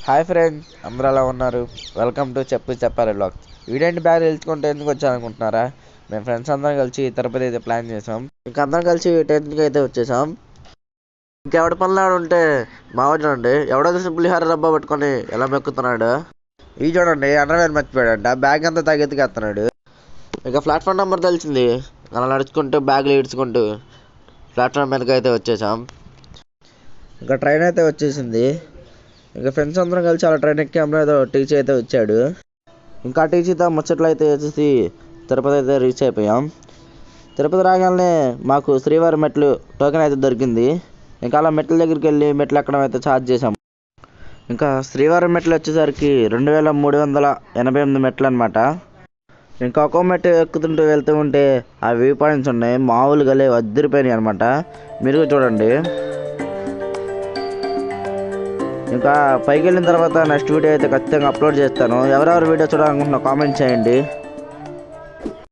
Hi friends, అందరూ ఎలా ఉన్నారు? వెల్కమ్ టు చెప్పాలి బ్లాగ్. వీడేంటి బ్యాగ్ తెలుసుకుంటే ఎందుకు వచ్చారనుకుంటున్నారా? మేము ఫ్రెండ్స్ అందరం కలిసి తిరుపతి అయితే ప్లాన్ చేసాం. ఇంకా అందరం కలిసి 10th అయితే వచ్చేసాం. ఇంకెవడి పనులు ఉంటే మావ చూడండి, ఎవడో పులిహార డబ్బా పట్టుకొని ఎలా మెక్కుతున్నాడు. ఈ చూడండి, అండర్వేర్ మర్చిపోయాడంట, బ్యాగ్ అంతా తగ్గెత్తుకెత్తున్నాడు. ఇక ప్లాట్ఫామ్ నెంబర్ తెలిసింది, అలా నడుచుకుంటూ బ్యాగ్లు ఈడ్చుకుంటూ ప్లాట్ఫామ్ మీదకి అయితే వచ్చేసాం. ఇంకా ట్రైన్ అయితే వచ్చేసింది. ఇంకా ఫ్రెండ్స్ అందరం కలిసి అలా ట్రైన్ ఎక్కి ఏదో టీచర్ అయితే వచ్చాడు. ఇంకా టీచర్తో ముచ్చట్లు అయితే వచ్చేసి తిరుపతి అయితే రీచ్ అయిపోయాం. తిరుపతి రాగానే మాకు శ్రీవారి మెట్లు టోకెన్ అయితే దొరికింది. ఇంకా అలా మెట్ల దగ్గరికి వెళ్ళి మెట్లు ఎక్కడం అయితే ఛార్జ్ చేసాం. ఇంకా శ్రీవారి మెట్లు వచ్చేసరికి 2388 మెట్లు అనమాట. ఇంకా ఒక్కో మెట్టు ఎక్కుతుంటూ వెళ్తూ ఉంటే ఆ వ్యూ పాయింట్స్ ఉన్నాయి, మామూలుగా అద్దరిపోయినాయి అనమాట. మీరు చూడండి. ఇంకా పైకి వెళ్ళిన తర్వాత నెక్స్ట్ వీడియో అయితే ఖచ్చితంగా అప్లోడ్ చేస్తాను. ఎవరెవరు వీడియో చూడాలనుకుంటున్నా కామెంట్ చేయండి.